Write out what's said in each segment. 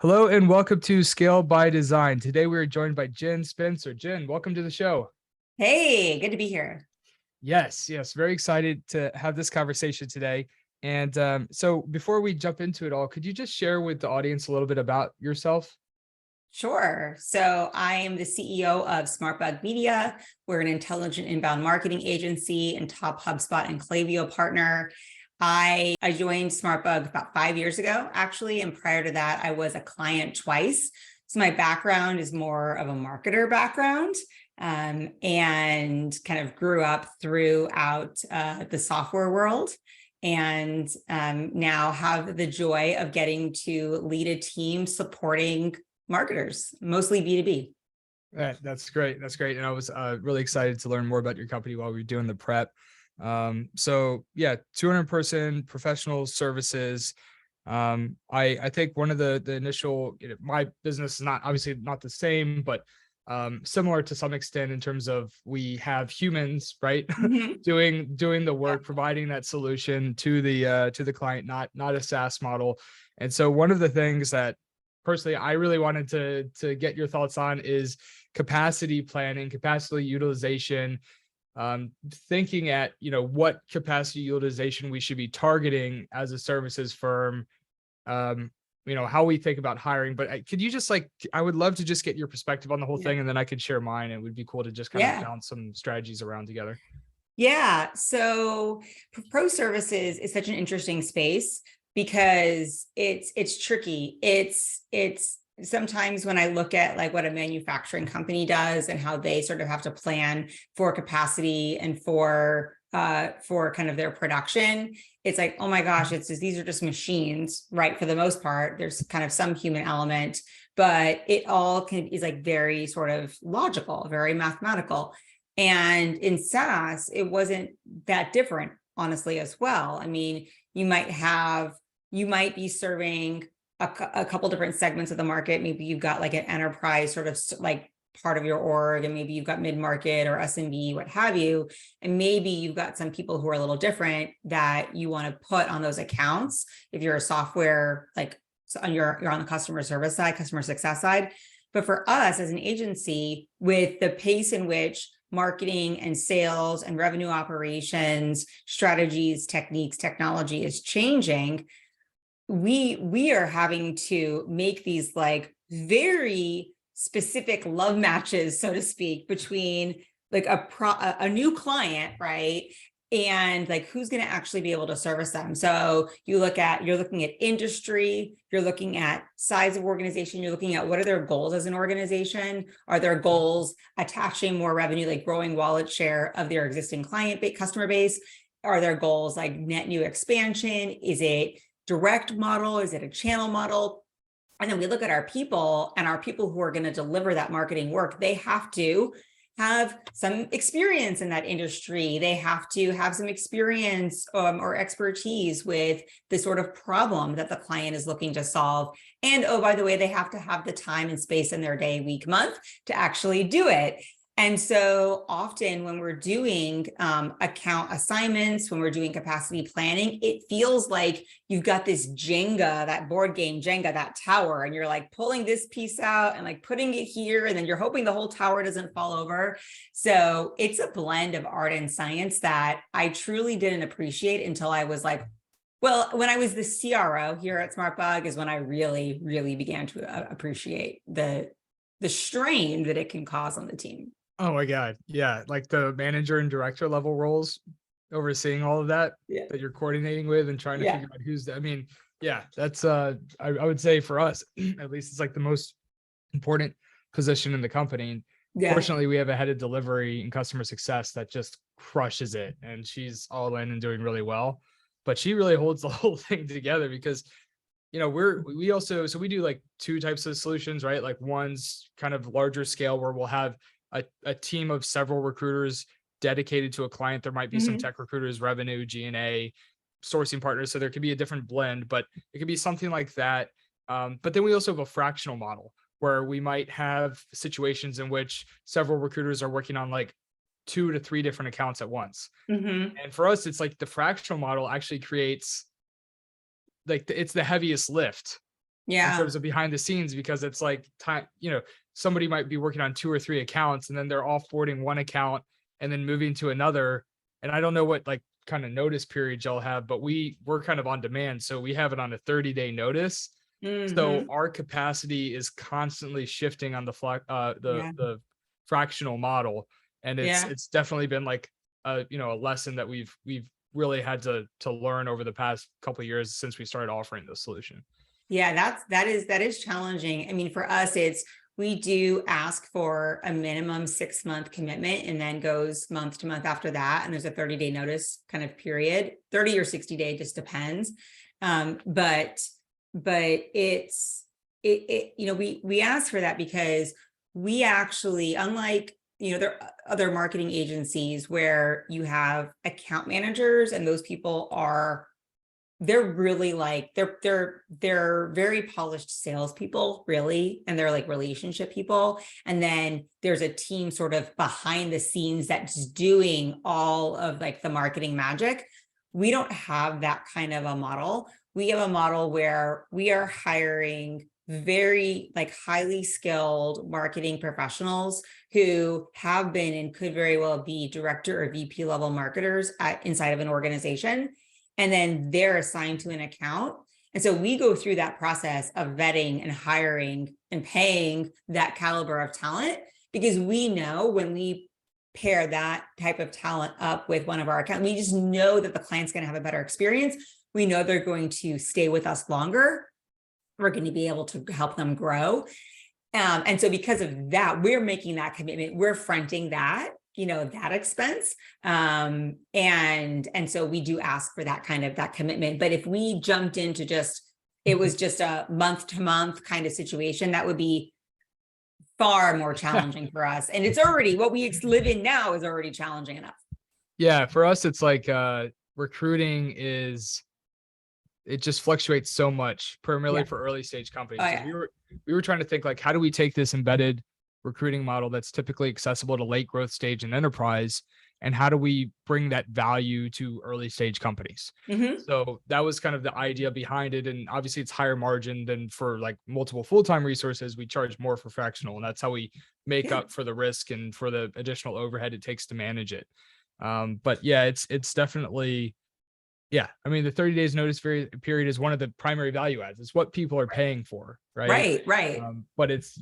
Hello and welcome to Scale by Design. Today we are joined by Jen Spencer. Jen, welcome to the show. Hey, good to be here. Yes, very excited to have this conversation today. And so before we jump into it all, could you just share with the audience a little bit about yourself? Sure. So I am the CEO of SmartBug Media. We're an intelligent inbound marketing agency and top HubSpot and Klaviyo partner. I joined SmartBug about 5 years ago, actually. And prior to that, I was a client twice. So my background is more of a marketer background. And kind of grew up throughout the software world, and now have the joy of getting to lead a team supporting marketers, mostly B2B. That's great. That's great. And I was really excited to learn more about your company while we were doing the prep. So yeah, 200 person professional services. I think one of the initial, my business is not obviously not the same, but similar to some extent in terms of we have humans, right? Mhm. doing the work, providing that solution to the client, not a SaaS model. And so one of the things that personally I really wanted to get your thoughts on is capacity planning, capacity utilization, thinking at what capacity utilization we should be targeting as a services firm, um, how we think about hiring. But could you just I would love to just get your perspective on the whole Yeah. thing, and then I could share mine. It would be cool to just kind of Yeah. bounce some strategies around together. Yeah. So pro services is such an interesting space because it's tricky. It's sometimes when I look at like what a manufacturing company does and how they sort of have to plan for capacity and for kind of their production, it's like, oh my gosh, it's just, these are just machines, right? For the most part, there's kind of some human element, but it all is like very sort of logical, very mathematical. And in SaaS, it wasn't that different, honestly, as well. I mean, you might be serving a couple different segments of the market. Maybe you've got like an enterprise sort of like part of your org, and maybe you've got mid-market or SMB, what have you. And maybe you've got some people who are a little different that you want to put on those accounts. If you're a software, like you're on the customer service side, customer success side. But for us as an agency, with the pace in which marketing and sales and revenue operations, strategies, techniques, technology is changing, we are having to make these like very specific love matches, so to speak, between like a new client, right? And like who's going to actually be able to service them. So you're looking at industry, you're looking at size of organization, you're looking at what are their goals as an organization. Are their goals attaching more revenue, like growing wallet share of their existing customer base? Are their goals like net new expansion? Is it direct model? Is it a channel model? And then we look at our people, and our people who are going to deliver that marketing work, they have to have some experience in that industry. They have to have some experience or expertise with the sort of problem that the client is looking to solve. And oh, by the way, they have to have the time and space in their day, week, month to actually do it. And so often when we're doing account assignments, when we're doing capacity planning, it feels like you've got this Jenga, that board game Jenga, that tower, and you're like pulling this piece out and like putting it here, and then you're hoping the whole tower doesn't fall over. So it's a blend of art and science that I truly didn't appreciate until I was like, well, when I was the CRO here at SmartBug is when I really, really began to appreciate the strain that it can cause on the team. Oh my God. Yeah. Like the manager and director level roles, overseeing all of that, Yeah. that you're coordinating with and trying to Yeah. figure out I mean, yeah, that's, I would say for us, at least it's like the most important position in the company. And Yeah. fortunately, we have a head of delivery and customer success that just crushes it. And she's all in and doing really well, but she really holds the whole thing together because we also, so we do like two types of solutions, right? Like one's kind of larger scale where we'll have a team of several recruiters dedicated to a client. There might be some tech recruiters, revenue, G&A, sourcing partners. So there could be a different blend, but it could be something like that. But then we also have a fractional model where we might have situations in which several recruiters are working on like 2 to 3 different accounts at once. Mm-hmm. And for us, it's like the fractional model actually creates like it's the heaviest lift in Yeah. terms of behind the scenes, because it's like time, somebody might be working on 2 or 3 accounts and then they're offboarding one account and then moving to another. And I don't know what like kind of notice period y'all have, but we're kind of on demand. So we have it on a 30-day notice. So Hmm. our capacity is constantly shifting on Yeah. the fractional model. And it's Yeah. it's definitely been like a lesson that we've really had to learn over the past couple of years since we started offering this solution. Yeah, that is challenging. I mean, for us, we do ask for a minimum 6-month commitment and then goes month to month after that. And there's a 30-day notice kind of period, 30 or 60-day, just depends. But we ask for that because we actually, unlike, there are other marketing agencies where you have account managers and those people they're really like they're very polished salespeople, really, and they're like relationship people. And then there's a team sort of behind the scenes that's doing all of like the marketing magic. We don't have that kind of a model. We have a model where we are hiring very like highly skilled marketing professionals who have been and could very well be director or VP level marketers inside of an organization, and then they're assigned to an account. And so we go through that process of vetting and hiring and paying that caliber of talent, because we know when we pair that type of talent up with one of our accounts, we just know that the client's going to have a better experience. We know they're going to stay with us longer. We're going to be able to help them grow. And so because of that, we're making that commitment. We're fronting that, that expense. And so we do ask for that kind of that commitment. But if we jumped into it was just a month to month kind of situation, that would be far more challenging for us. And it's already, what we live in now is already challenging enough. Yeah, for us, it's like recruiting it just fluctuates so much, primarily Yeah. for early stage companies. Oh, So yeah. we were trying to think like, how do we take this embedded recruiting model that's typically accessible to late growth stage and enterprise, and how do we bring that value to early stage companies? Mm-hmm. So that was kind of the idea behind it. And obviously it's higher margin than for like multiple full-time resources. We charge more for fractional, and that's how we make Yeah. up for the risk and for the additional overhead it takes to manage it. But yeah, it's definitely, yeah. I mean, the 30 days notice period is one of the primary value adds. It's what people are paying for, right? Right. Right. But it's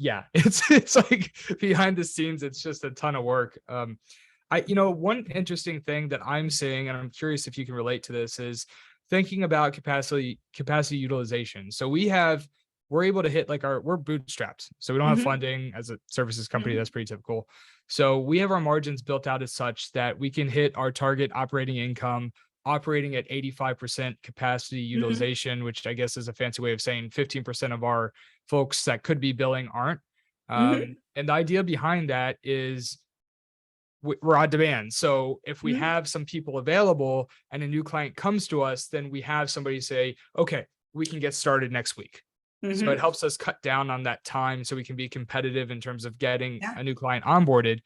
like behind the scenes, it's just a ton of work. One interesting thing that I'm seeing, and I'm curious if you can relate to this, is thinking about capacity utilization. So we're able to hit like we're bootstrapped. So we don't have Mm-hmm. funding as a services company. Mm-hmm. That's pretty typical. So we have our margins built out as such that we can hit our target operating income operating at 85% capacity utilization, which I guess is a fancy way of saying 15% of our folks that could be billing aren't. Mm-hmm. And the idea behind that is we're on demand. So if we Mm-hmm. have some people available and a new client comes to us, then we have somebody say, okay, we can get started next week. So it Mm-hmm. helps us cut down on that time so we can be competitive in terms of getting Yeah. a new client onboarded.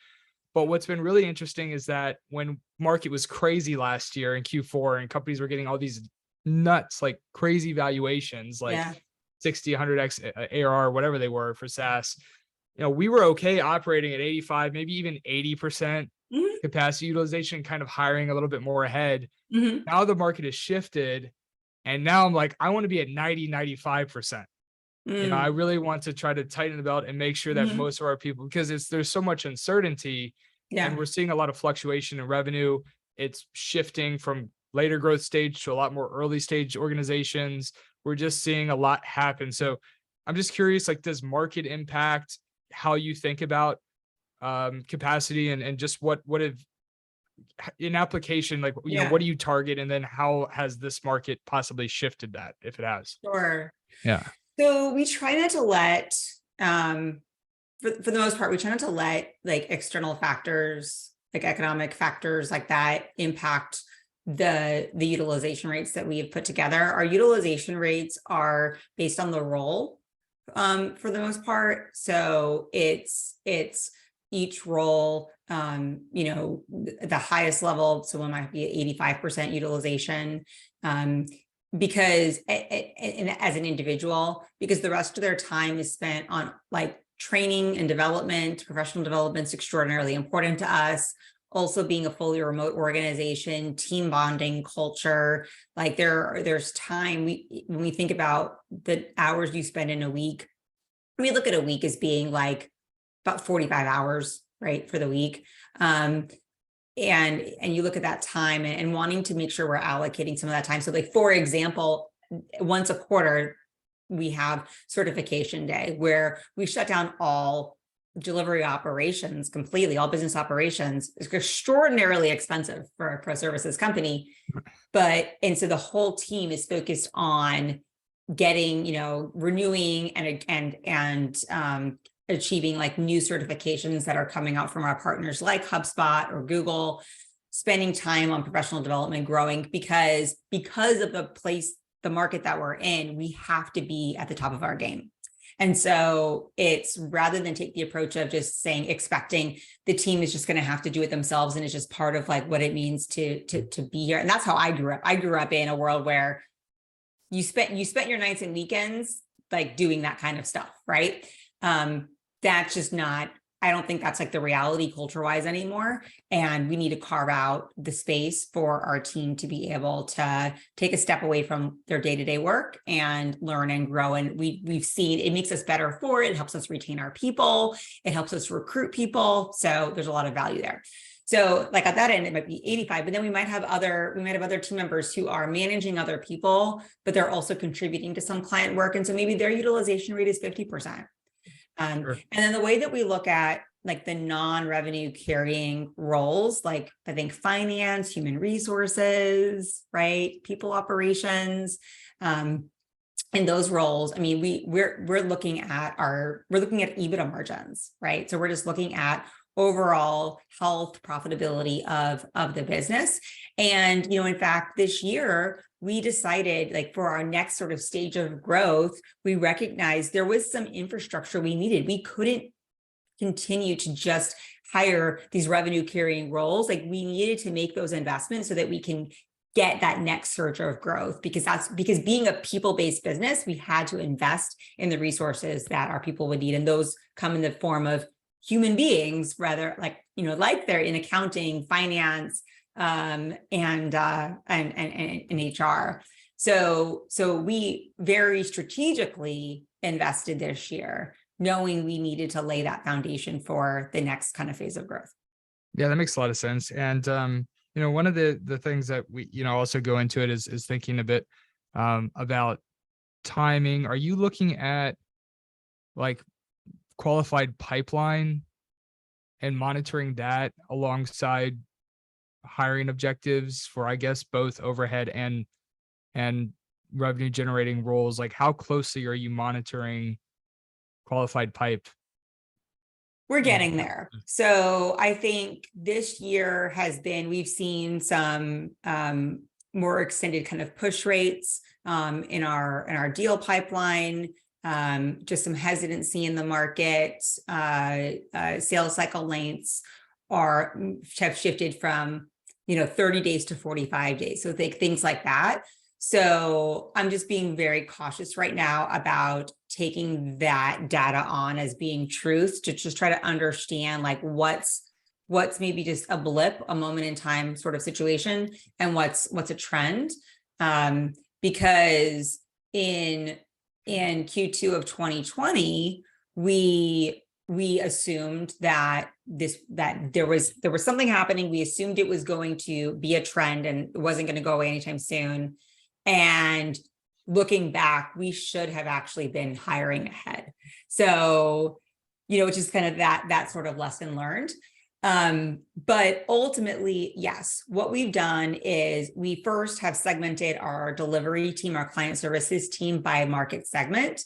But what's been really interesting is that when market was crazy last year in Q4 and companies were getting all these nuts, like crazy valuations, like Yeah. 60, 100x ARR, whatever they were for SaaS, we were okay operating at 85, maybe even 80% Mm-hmm. capacity utilization, kind of hiring a little bit more ahead. Mm-hmm. Now the market has shifted. And now I'm like, I want to be at 90, 95%. I Mm-hmm. really want to try to tighten the belt and make sure that Mm-hmm. most of our people, because there's so much uncertainty and Yeah. we're seeing a lot of fluctuation in revenue. It's shifting from later growth stage to a lot more early stage organizations. We're just seeing a lot happen. So I'm just curious, like, does market impact how you think about capacity and just what if in application, like, Yeah. what do you target? And then how has this market possibly shifted that, if it has? Sure. Yeah. So we try not to let, for the most part, we try not to let like external factors, like economic factors like that impact the utilization rates that we have put together. Our utilization rates are based on the role, for the most part. So it's each role, the highest level, so one might be at 85% utilization. because as an individual, because the rest of their time is spent on like training and development. Professional development is extraordinarily important to us. Also being a fully remote organization, team bonding culture, like there's time. When we think about the hours you spend in a week, we look at a week as being like about 45 hours, right, for the week. And you look at that time and wanting to make sure we're allocating some of that time. So like, for example, once a quarter, we have certification day where we shut down all delivery operations completely, all business operations. It's extraordinarily expensive for a pro services company. And so the whole team is focused on getting, renewing and achieving like new certifications that are coming out from our partners like HubSpot or Google, spending time on professional development, growing because of the market that we're in, we have to be at the top of our game. And so it's rather than take the approach of just expecting the team is just going to have to do it themselves. And it's just part of like what it means to be here. And that's how I grew up. I grew up in a world where you spent your nights and weekends like doing that kind of stuff, right? That's just not, I don't think that's like the reality culture-wise anymore. And we need to carve out the space for our team to be able to take a step away from their day-to-day work and learn and grow. And we've seen it makes us better for it. It helps us retain our people. It helps us recruit people. So there's a lot of value there. So like at that end, it might be 85, but then we might have other team members who are managing other people, but they're also contributing to some client work. And so maybe their utilization rate is 50%. Sure. And then the way that we look at like the non-revenue carrying roles, like I think finance, human resources, right? People operations, in those roles, I mean, we're looking at EBITDA margins, right? So we're just looking at overall health, profitability of the business. And, in fact, this year, we decided like for our next sort of stage of growth, we recognized there was some infrastructure we needed. We couldn't continue to just hire these revenue carrying roles. Like we needed to make those investments so that we can get that next surge of growth, because being a people-based business, we had to invest in the resources that our people would need. And those come in the form of human beings, rather like they're in accounting, finance, and HR. So we very strategically invested this year, knowing we needed to lay that foundation for the next kind of phase of growth. Yeah, that makes a lot of sense. And one of the things that we also go into it is thinking a bit about timing. Are you looking at like qualified pipeline and monitoring that alongside hiring objectives for, I guess, both overhead and revenue generating roles? Like how closely are you monitoring qualified pipe? We're getting there. So I think this year we've seen some more extended kind of push rates in our deal pipeline, just some hesitancy in the market. Sales cycle lengths have shifted from 30 days to 45 days. So things like that. So I'm just being very cautious right now about taking that data on as being truth, to just try to understand like what's maybe just a blip, a moment in time sort of situation, and what's a trend. Because in Q2 of 2020, we assumed that there was something happening. We assumed it was going to be a trend and it wasn't going to go away anytime soon. And looking back, we should have actually been hiring ahead. So, which is kind of that sort of lesson learned. But ultimately, yes, what we've done is we first have segmented our delivery team, our client services team by market segment.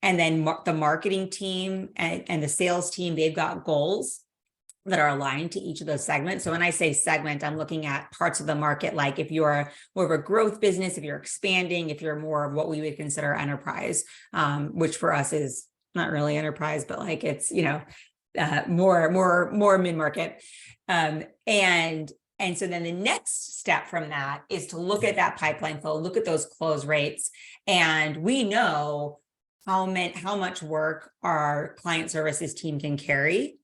And then the marketing team and the sales team, they've got goals that are aligned to each of those segments. So when I say segment, I'm looking at parts of the market, like if you're more of a growth business, if you're expanding, if you're more of what we would consider enterprise, which for us is not really enterprise, but like it's, more mid-market. And And so then the next step from that is to look at that pipeline flow, look at those close rates. And we know how much work our client services team can carry.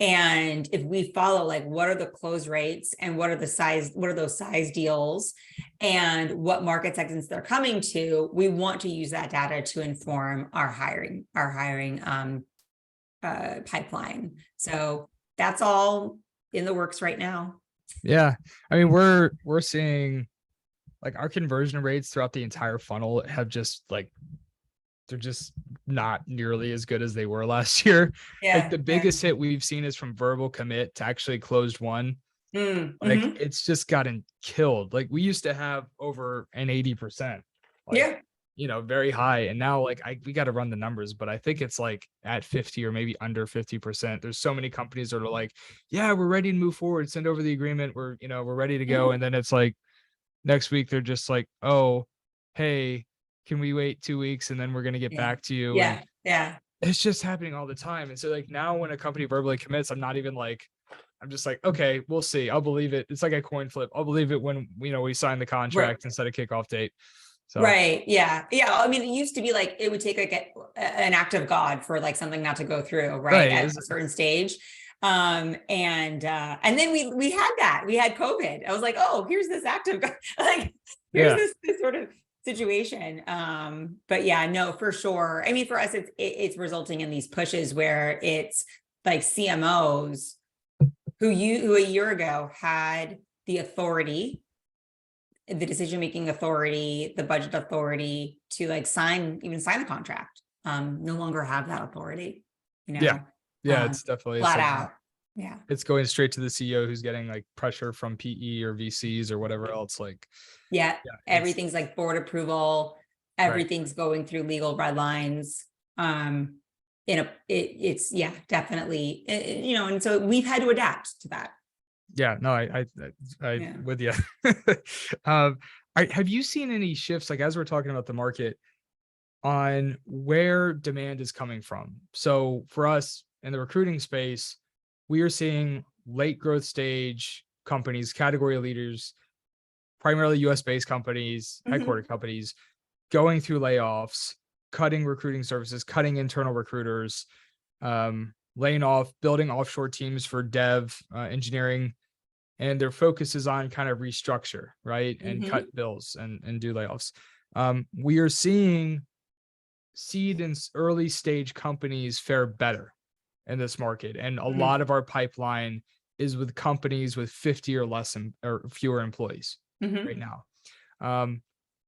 And if we follow, like, what are the close rates and what are those size deals and what market segments they're coming to, we want to use that data to inform our hiring pipeline. So that's all in the works right now. Yeah. I mean, we're seeing like our conversion rates throughout the entire funnel have just like, they're just not nearly as good as they were last year. Like the biggest hit we've seen is from verbal commit to actually closed one. Like it's just gotten killed. Like we used to have over an 80%, like, very high. And now like we got to run the numbers, but I think it's like at 50 or maybe under 50%. There's so many companies that are like, yeah, we're ready to move forward. Send over the agreement. We're ready to go. And then it's like next week, they're just like, oh, hey, can we wait 2 weeks and then we're going to get back to you? And it's just happening all the time. And so like now when a company verbally commits, I'm just like, okay, we'll see. I'll believe it. It's like a coin flip. I'll believe it when, we sign the contract instead of kickoff date. So. Right. Yeah. I mean, it used to be like, it would take like an act of God for like something not to go through, right. At a certain stage. And then we had COVID. I was like, oh, here's this act of God. Like, here's this sort of situation. But yeah, no, for sure. I mean, for us, it's resulting in these pushes where it's like CMOs who a year ago had the authority, the decision-making authority, the budget authority to like sign a contract, no longer have that authority. Yeah, it's definitely flat out. Yeah, it's going straight to the CEO who's getting like pressure from PE or VCs or whatever else. Like, everything's like board approval. Everything's going through legal red lines. It's definitely, and so we've had to adapt to that. Yeah, no, I with you. Have you seen any shifts, like as we're talking about the market, on where demand is coming from? So for us in the recruiting space, we are seeing late growth stage companies, category leaders, primarily US based companies, headquartered companies, going through layoffs, cutting recruiting services, cutting internal recruiters, laying off, building offshore teams for dev, engineering, and their focus is on kind of restructure, right? And cut bills and do layoffs. We are seeing seed and early stage companies fare better in this market. And a lot of our pipeline is with companies with 50 or less or fewer employees right now.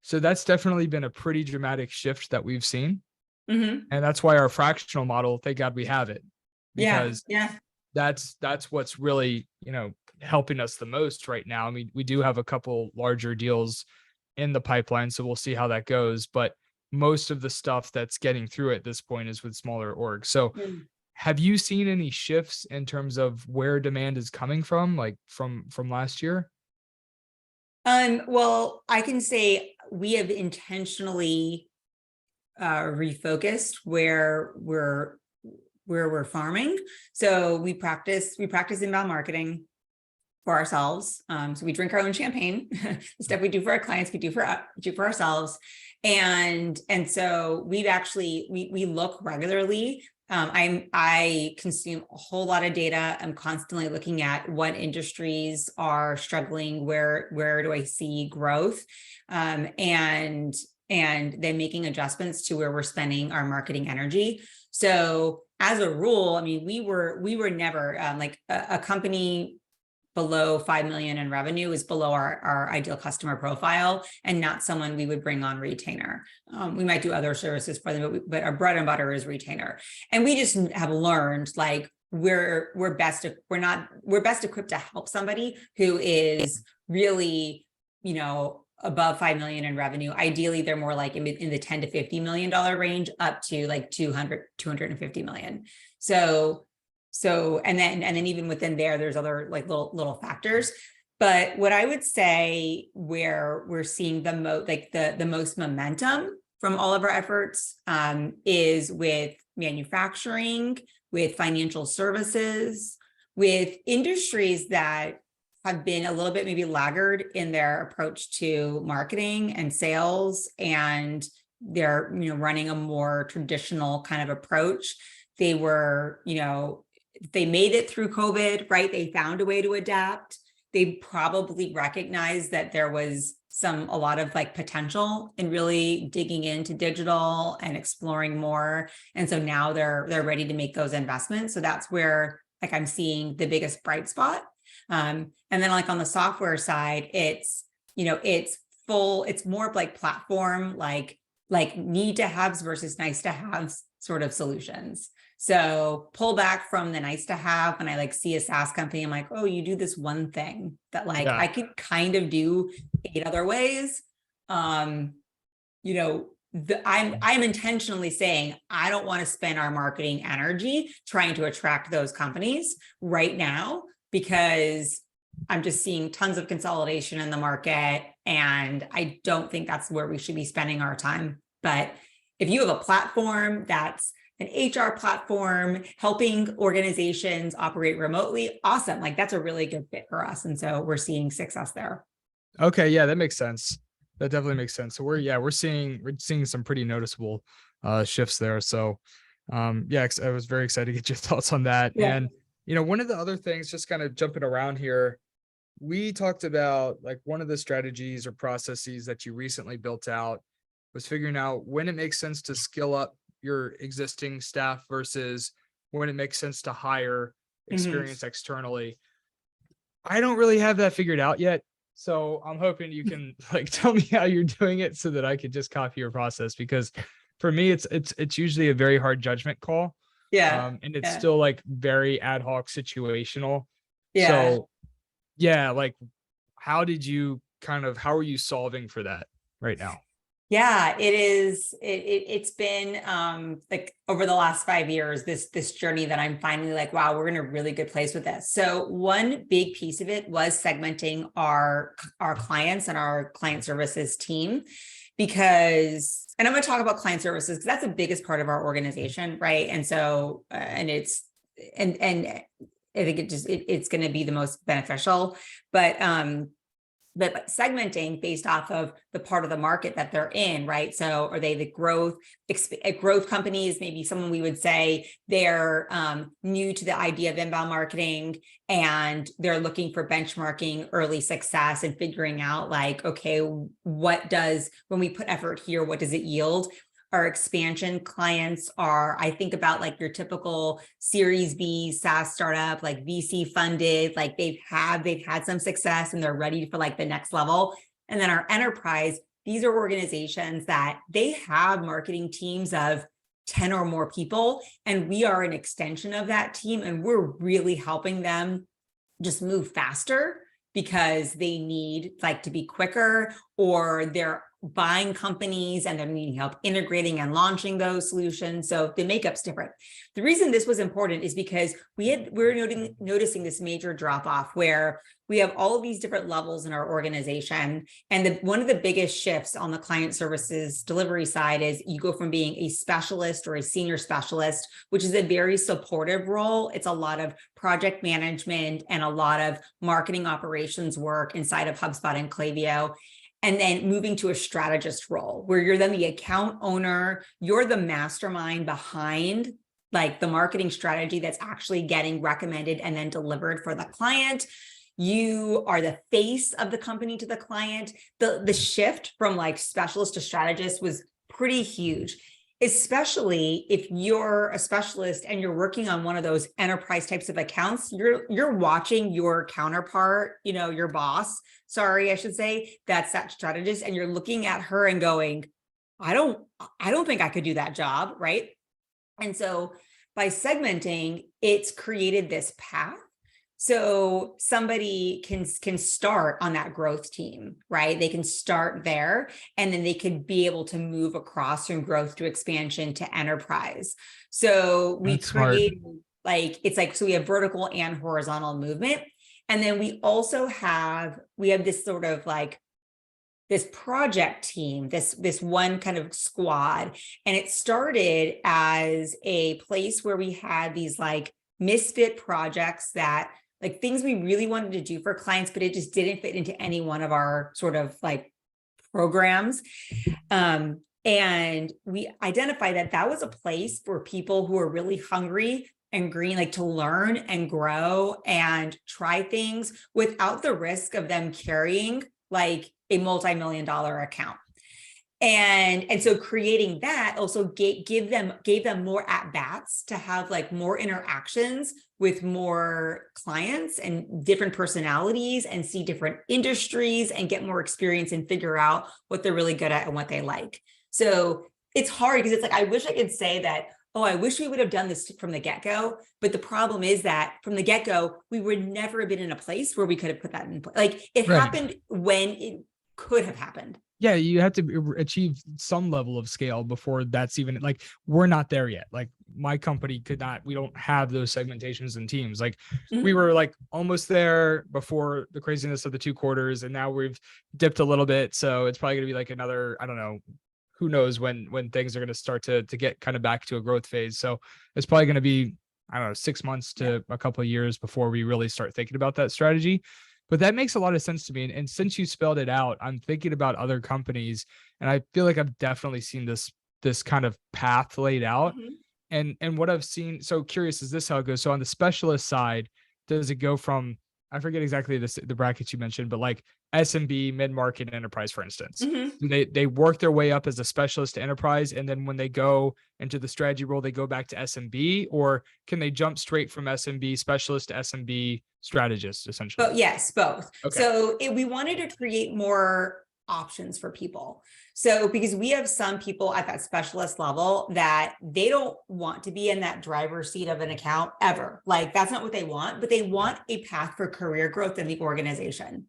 So that's definitely been a pretty dramatic shift that we've seen. And that's why our fractional model, thank God we have it, because that's what's really, helping us the most right now. I mean, we do have a couple larger deals in the pipeline, so we'll see how that goes. But most of the stuff that's getting through at this point is with smaller orgs. So have you seen any shifts in terms of where demand is coming from, like from last year? Well, I can say we have intentionally refocused where we're farming. So we practice inbound marketing for ourselves. So we drink our own champagne. The stuff we do for our clients, we do for ourselves. And so we've actually, we look regularly. I consume a whole lot of data. I'm constantly looking at what industries are struggling, where do I see growth, and then making adjustments to where we're spending our marketing energy. So as a rule, I mean, we were never like a company below 5 million in revenue is below our ideal customer profile and not someone we would bring on retainer. We might do other services for them, but our bread and butter is retainer. And we just have learned like we're best equipped to help somebody who is really, above 5 million in revenue. Ideally, they're more like in the 10 to $50 million range up to like 250 million. So, and then even within there's other like little factors. But what I would say where we're seeing the most momentum from all of our efforts is with manufacturing, with financial services, with industries that have been a little bit maybe laggard in their approach to marketing and sales, and they're, running a more traditional kind of approach. They were, they made it through COVID, right? They found a way to adapt. They probably recognized that there was a lot of like potential in really digging into digital and exploring more. And so now they're ready to make those investments. So that's where like I'm seeing the biggest bright spot. And then like on the software side, it's more of like platform, like need to haves versus nice to haves sort of solutions. So pull back from the nice to have. When I like see a SaaS company, I'm like, oh, you do this one thing that like I could kind of do 8 other ways. I'm intentionally saying I don't want to spend our marketing energy trying to attract those companies right now, because I'm just seeing tons of consolidation in the market, and I don't think that's where we should be spending our time. But if you have a platform that's an HR platform helping organizations operate remotely, awesome. Like that's a really good fit for us. And so we're seeing success there. Okay. Yeah, that makes sense. That definitely makes sense. So we're seeing some pretty noticeable shifts there. So yeah, I was very excited to get your thoughts on that. Yeah. And one of the other things, just kind of jumping around here, we talked about like one of the strategies or processes that you recently built out was figuring out when it makes sense to skill up your existing staff versus when it makes sense to hire experience externally. I don't really have that figured out yet. So I'm hoping you can like tell me how you're doing it so that I could just copy your process, because for me, it's usually a very hard judgment call. Yeah. And it's still like very ad hoc situational. Yeah. So yeah, like how are you solving for that right now? Yeah, it is. It's been like over the last 5 years, this journey that I'm finally like, wow, we're in a really good place with this. So one big piece of it was segmenting our clients and our client services team, because, and I'm going to talk about client services because that's the biggest part of our organization, right? And so and I think it's going to be the most beneficial, but segmenting based off of the part of the market that they're in, right? So are they the growth companies? Maybe someone we would say they're new to the idea of inbound marketing, and they're looking for benchmarking early success and figuring out like, okay, when we put effort here, what does it yield? Our expansion clients are, I think about like your typical Series B SaaS startup, like VC funded, like they've had some success and they're ready for like the next level. And then our enterprise, these are organizations that they have marketing teams of 10 or more people, and we are an extension of that team, and we're really helping them just move faster because they need like to be quicker, or they're buying companies and they're needing help integrating and launching those solutions. So the makeup's different. The reason this was important is because we're noticing this major drop off where we have all of these different levels in our organization. And one of the biggest shifts on the client services delivery side is you go from being a specialist or a senior specialist, which is a very supportive role. It's a lot of project management and a lot of marketing operations work inside of HubSpot and Klaviyo. And then moving to a strategist role where you're then the account owner, you're the mastermind behind like the marketing strategy that's actually getting recommended and then delivered for the client. You are the face of the company to the client. The shift from like specialist to strategist was pretty huge, especially if you're a specialist and you're working on one of those enterprise types of accounts. You're watching your counterpart, your boss, I should say, that's that strategist, and you're looking at her and going, I don't think I could do that job, right? And so by segmenting, it's created this path. So somebody can start on that growth team, right? They can start there, and then they could be able to move across from growth to expansion to enterprise. So we create so we have vertical and horizontal movement. And then we also have this sort of like this project team, this one kind of squad. And it started as a place where we had these like misfit projects that like things we really wanted to do for clients, but it just didn't fit into any one of our sort of like programs. And we identified that that was a place for people who are really hungry and green, like to learn and grow and try things without the risk of them carrying like a multi-million-dollar account. And so creating that also gave them more at bats to have like more interactions with more clients and different personalities and see different industries and get more experience and figure out what they're really good at and what they like. So it's hard because it's like, I wish I could say that, oh, I wish we would have done this from the get-go. But the problem is that from the get-go, we would never have been in a place where we could have put that in place. Like it happened when it could have happened. Yeah, you have to achieve some level of scale before that's even like, we're not there yet. Like my company could not, we don't have those segmentations and teams. Like we were like almost there before the craziness of the 2 quarters. And now we've dipped a little bit. So it's probably gonna be like another, I don't know, who knows when things are going to start to get kind of back to a growth phase. So it's probably going to be, I don't know, 6 months to a couple of years before we really start thinking about that strategy. But that makes a lot of sense to me. And since you spelled it out, I'm thinking about other companies, and I feel like I've definitely seen this kind of path laid out. And what I've seen, so curious, is this how it goes? So on the specialist side, does it go from, I forget exactly the brackets you mentioned, but like SMB, mid-market, enterprise, for instance. They work their way up as a specialist to enterprise, and then when they go into the strategy role, they go back to SMB, or can they jump straight from SMB specialist to SMB strategist, essentially? But yes, both. Okay. So we wanted to create more options for people. So because we have some people at that specialist level that they don't want to be in that driver's seat of an account ever. Like that's not what they want, but they want a path for career growth in the organization.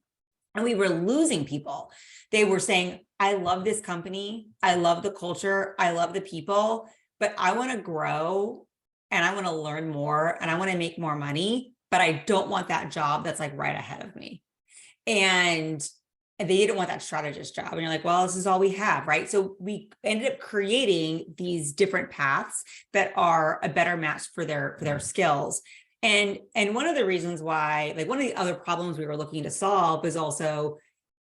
And we were losing people. They were saying, I love this company. I love the culture. I love the people, but I want to grow and I want to learn more and I want to make more money, but I don't want that job that's like right ahead of me. And they didn't want that strategist job. And you're like, well, this is all we have, right? So we ended up creating these different paths that are a better match for their skills. And one of the reasons why, like one of the other problems we were looking to solve is also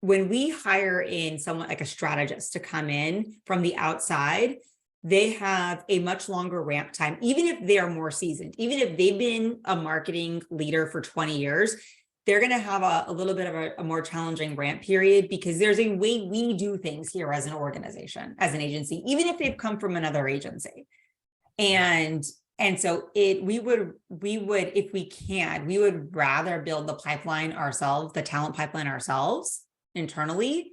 when we hire in someone like a strategist to come in from the outside, they have a much longer ramp time, even if they are more seasoned, even if they've been a marketing leader for 20 years, they're going to have a little bit of a more challenging ramp period because there's a way we do things here as an organization, as an agency, even if they've come from another agency. And so we would, if we can, we would rather build the pipeline ourselves, the talent pipeline ourselves internally.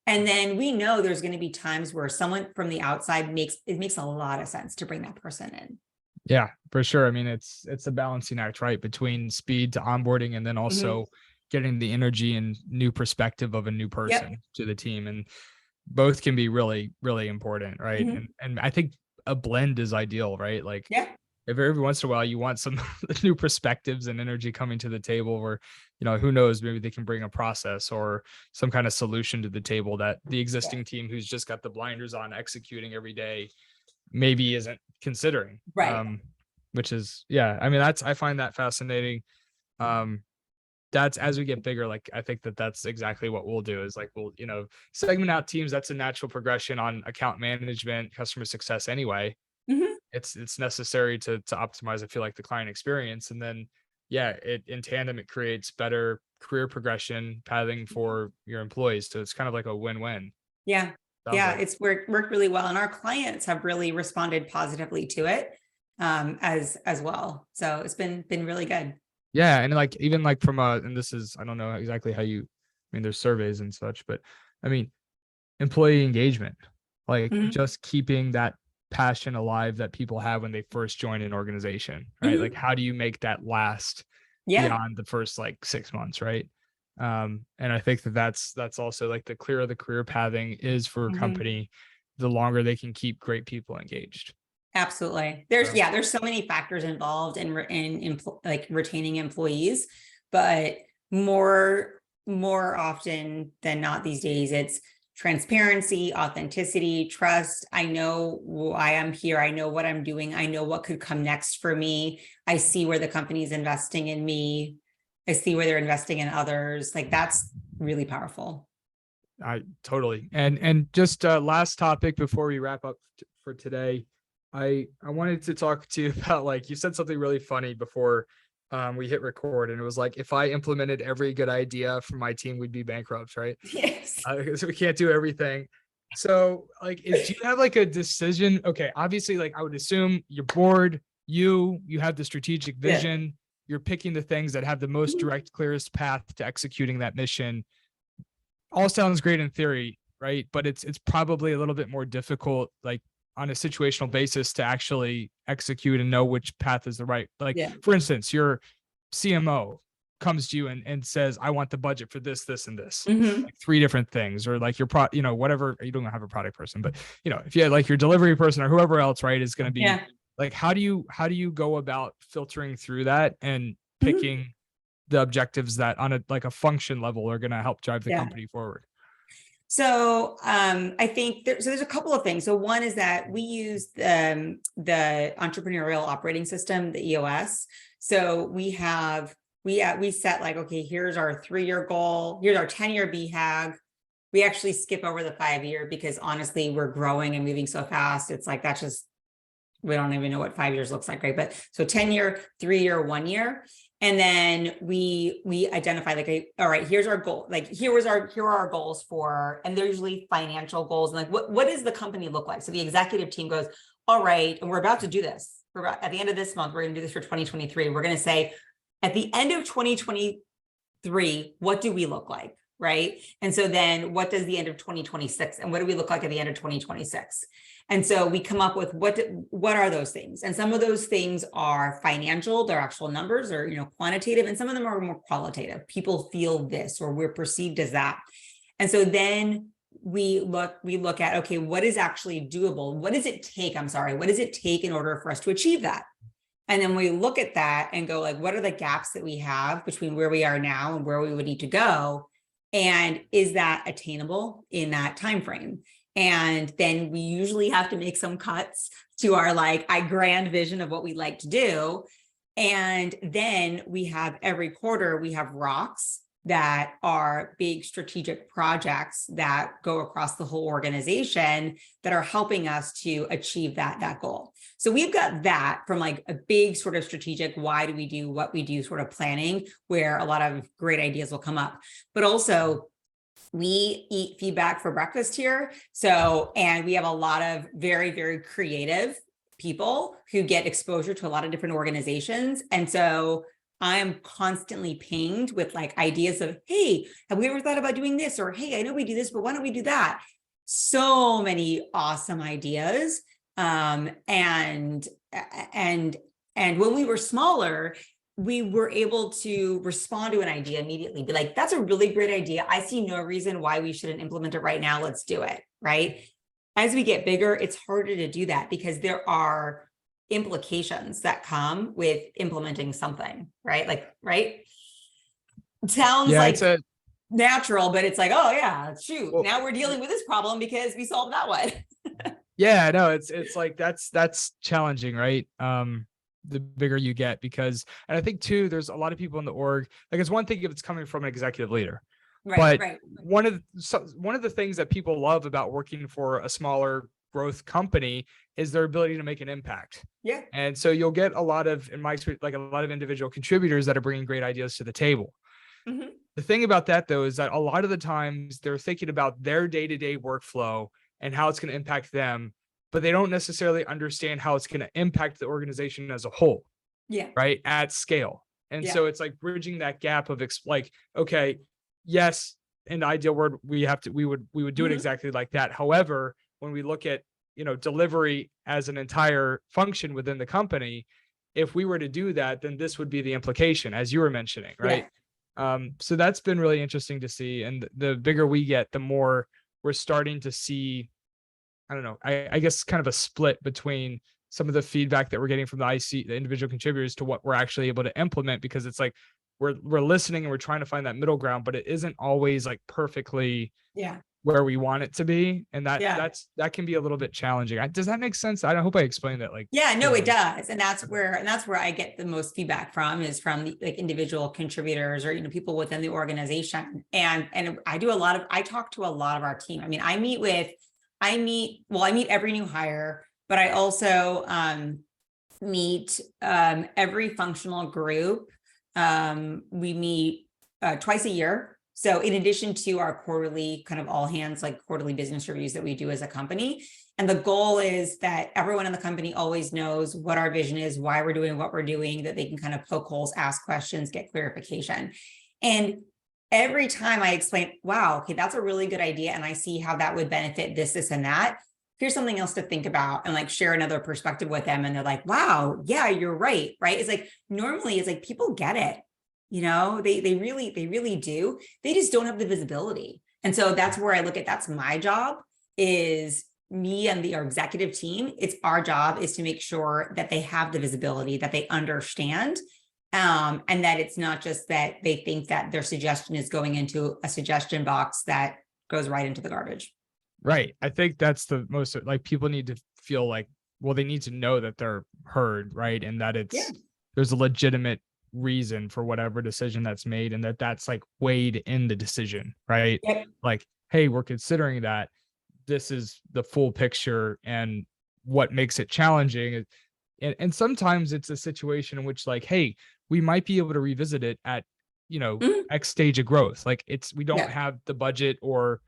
And then we know there's going to be times where someone from the outside makes a lot of sense to bring that person in. Yeah, for sure. I mean, it's a balancing act, right? Between speed to onboarding and then also getting the energy and new perspective of a new person to the team. And both can be really, really important, right? And I think a blend is ideal, right? Like if every once in a while you want some new perspectives and energy coming to the table where, you know, who knows, maybe they can bring a process or some kind of solution to the table that the existing team who's just got the blinders on executing every day maybe isn't considering. Which is, I mean, I find that fascinating. That's as we get bigger, like I think that's exactly what we'll do is like we'll, you know, segment out teams. That's a natural progression on account management, customer success anyway. It's necessary to optimize, I feel like, the client experience. And then it in tandem it creates better career progression pathing for your employees. So it's kind of like a win-win. It's worked really well, and our clients have really responded positively to it as well. So it's been really good. Yeah, and like even like from and this is, I don't know exactly how you, I mean, there's surveys and such, but I mean, employee engagement, like just keeping that passion alive that people have when they first join an organization, right? Like how do you make that last beyond the first like 6 months, right? And I think that's also like the clearer the career pathing is for a company, the longer they can keep great people engaged. Absolutely. There's so many factors involved in like retaining employees, but more often than not these days, it's transparency, authenticity, trust. I know why I'm here. I know what I'm doing. I know what could come next for me. I see where the company's investing in me. I see where they're investing in others. Like that's really powerful. I totally. And just last topic before we wrap up for today, I wanted to talk to you about, like, you said something really funny before we hit record, and it was like, if I implemented every good idea for my team, we'd be bankrupt, right? Yes. So we can't do everything. So like, do you have like a decision? Okay, obviously, like I would assume you're bored, you have the strategic Yeah. vision, you're picking the things that have the most direct, clearest path to executing that mission. All sounds great in theory, right? But it's probably a little bit more difficult, like on a situational basis, to actually execute and know which path is the right. Like, Yeah. for instance, your CMO comes to you and says, I want the budget for this, this, and this, Mhm. like 3 different things, or like your whatever, you don't have a product person, but if you had like your delivery person or whoever else, right, is going to be Yeah. like, how do you go about filtering through that and Mhm. picking the objectives that on a function level are going to help drive the Yeah. company forward? So I think there's a couple of things. So one is that we use the entrepreneurial operating system, the EOS. So we set like, okay, here's our 3-year goal. Here's our 10-year BHAG. We actually skip over the 5-year because honestly, we're growing and moving so fast. It's like, that's just, we don't even know what 5 years looks like, right? But so 10-year, 3-year, 1 year. And then we identify like, all right, here's our goal. Like here are our goals for, and they're usually financial goals. And like, what does the company look like? So the executive team goes, all right, and we're about to do this. At the end of this month, we're going to do this for 2023. We're going to say at the end of 2023, what do we look like? Right. And so then what does the end of 2026 and what do we look like at the end of 2026? And so we come up with what are those things? And some of those things are financial, they're actual numbers, or quantitative, and some of them are more qualitative. People feel this, or we're perceived as that. And so then we look at, okay, what is actually doable? What does it take? What does it take in order for us to achieve that? And then we look at that and go like, what are the gaps that we have between where we are now and where we would need to go? And is that attainable in that time frame? And then we usually have to make some cuts to our grand vision of what we'd like to do. And then we have every quarter, we have rocks that are big strategic projects that go across the whole organization that are helping us to achieve that goal. So we've got that from like a big sort of strategic, why do we do what we do sort of planning, where a lot of great ideas will come up. But also we eat feedback for breakfast here. So, and we have a lot of very, very creative people who get exposure to a lot of different organizations. And so I'm constantly pinged with like ideas of, hey, have we ever thought about doing this? Or, hey, I know we do this, but why don't we do that? So many awesome ideas. And when we were smaller, we were able to respond to an idea immediately, be like, that's a really great idea. I see no reason why we shouldn't implement it right now. Let's do it, right? As we get bigger, it's harder to do that because there are implications that come with implementing something, right? Like, right? It sounds like natural, but it's like, oh yeah, shoot. Well, now we're dealing with this problem because we solved that one. Yeah, no, it's like that's challenging, right? The bigger you get, because, and I think too, there's a lot of people in the org, like it's one thing if it's coming from an executive leader, but one of the things that people love about working for a smaller growth company is their ability to make an impact. Yeah. And so you'll get a lot of, in my experience, like a lot of individual contributors that are bringing great ideas to the table. Mm-hmm. The thing about that though, is that a lot of the times they're thinking about their day-to-day workflow and how it's going to impact them, but they don't necessarily understand how it's going to impact the organization as a whole. Yeah. Right. At scale. And so it's like bridging that gap of like, okay, yes, in the ideal world, we would do it exactly like that. However, when we look at, delivery as an entire function within the company, if we were to do that, then this would be the implication, as you were mentioning. Right. Yeah. So that's been really interesting to see. And the bigger we get, the more we're starting to see, I don't know, I guess kind of a split between some of the feedback that we're getting from the individual contributors to what we're actually able to implement, because it's like we're listening and we're trying to find that middle ground, but it isn't always like perfectly where we want it to be. And Yeah. that can be a little bit challenging. Does that make sense? I hope I explained that like Yeah, no, it clearly. does. And that's where I get the most feedback from, is from the, like, individual contributors, or, people within the organization. And I talk to a lot of our team. I mean, I meet every new hire, but I also meet every functional group. We meet twice a year. So in addition to our quarterly kind of all hands, like quarterly business reviews that we do as a company. And the goal is that everyone in the company always knows what our vision is, why we're doing what we're doing, that they can kind of poke holes, ask questions, get clarification. And every time I explain, wow, okay, that's a really good idea, and I see how that would benefit this, this, and that. Here's something else to think about, and like share another perspective with them. And they're like, wow, yeah, you're right. Right. It's like, normally it's like people get it. They really do. They just don't have the visibility. And so that's where I look at, that's my job, is me and our executive team. It's our job is to make sure that they have the visibility, that they understand, and that it's not just that they think that their suggestion is going into a suggestion box that goes right into the garbage. Right. I think that's the most, like, people need to feel like, well, they need to know that they're heard, right? And that Yeah. there's a legitimate reason for whatever decision that's made, and that's like weighed in the decision, right? Yep. Like, hey, we're considering that. This is the full picture, and what makes it challenging. And sometimes it's a situation in which, like, hey, we might be able to revisit it at, Mhm. X stage of growth. Like, we don't Yeah. have the budget or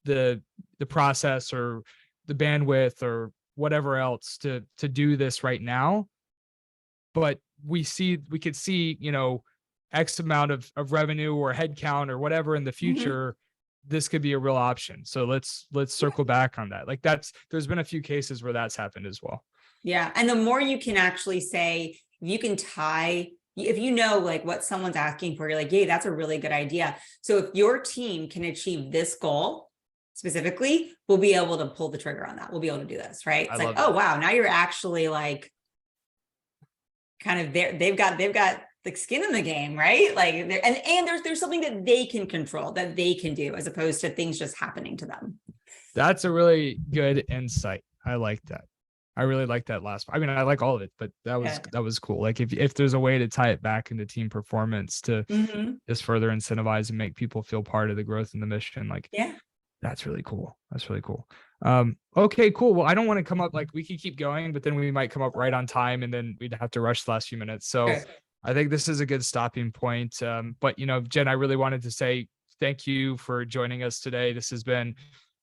the process or the bandwidth or whatever else to do this right now. But we could see, X amount of revenue or headcount or whatever in the Mhm. future. This could be a real option. So let's Yeah. circle back on that. Like, there's been a few cases where that's happened as well. Yeah. And the more you can actually say, you can tie, if you know like what someone's asking for, you're like, yay, that's a really good idea. So if your team can achieve this goal specifically, we'll be able to pull the trigger on that. We'll be able to do this, right? I It's like, love oh that. wow, now you're actually like kind of there. They've got like skin in the game, right? Like, and there's something that they can control, that they can do, as opposed to things just happening to them. That's a really good insight. I like that. I really like that last. I mean, I like all of it, but Yeah. that was cool. Like, if there's a way to tie it back into team performance to Mm-hmm. just further incentivize and make people feel part of the growth and the mission, like, Yeah. that's really cool. That's really cool. Okay, cool. Well, I don't want to come up, like, we could keep going, but then we might come up right on time, and then we'd have to rush the last few minutes. So Okay. I think this is a good stopping point. But Jen, I really wanted to say thank you for joining us today. This has been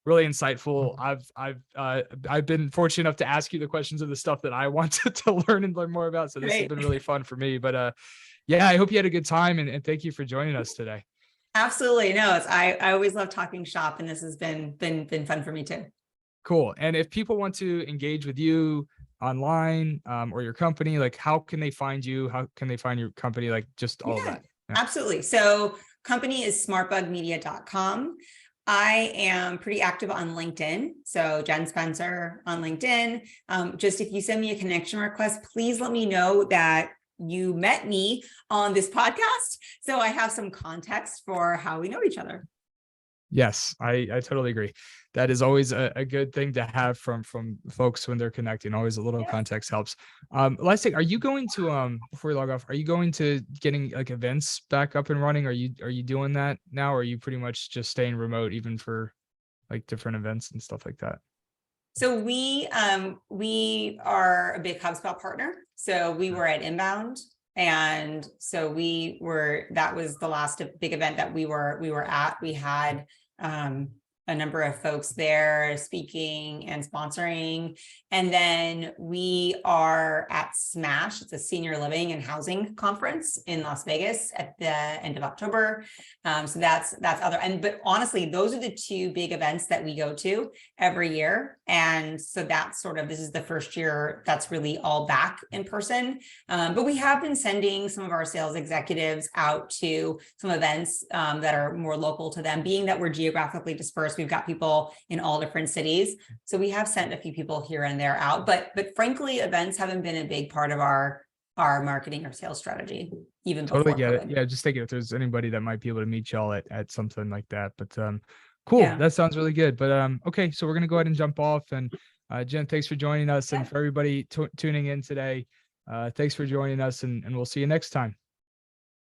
really insightful. I've been fortunate enough to ask you the questions of the stuff that I wanted to learn more about. So this has Great. been really fun for me. But yeah, I hope you had a good time, and thank you for joining us today. Absolutely. No, I always love talking shop, and this has been fun for me too. Cool. And if people want to engage with you online, or your company, like, how can they find you? How can they find your company? Like, just all of Yeah, that. Yeah. absolutely. So company is smartbugmedia.com. I am pretty active on LinkedIn. So Jen Spencer on LinkedIn. Just if you send me a connection request, please let me know that you met me on this podcast, so I have some context for how we know each other. Yes, I totally agree. That is always a good thing to have from folks when they're connecting. Always a little Yes. context helps. Last thing, are you going to before we log off, are you going to getting like events back up and running? Are you doing that now? Or are you pretty much just staying remote even for like different events and stuff like that? So we are a big HubSpot partner. So we were at Inbound, and so that was the last big event that we were at. We had a number of folks there speaking and sponsoring. And then we are at Smash. It's a senior living and housing conference in Las Vegas at the end of October. So that's other, but honestly, those are the two big events that we go to every year. And so that's this is the first year that's really all back in person. But we have been sending some of our sales executives out to some events that are more local to them, being that we're geographically dispersed. We've got people in all different cities. So we have sent a few people here and there out, but frankly, events haven't been a big part of our marketing or sales strategy, even Totally before get it. COVID. Yeah, just thinking if there's anybody that might be able to meet y'all at something like that. But Cool. Yeah. That sounds really good. But okay, so we're gonna go ahead and jump off. And Jen, thanks for joining us, Yeah. and for everybody tuning in today. Thanks for joining us, and we'll see you next time.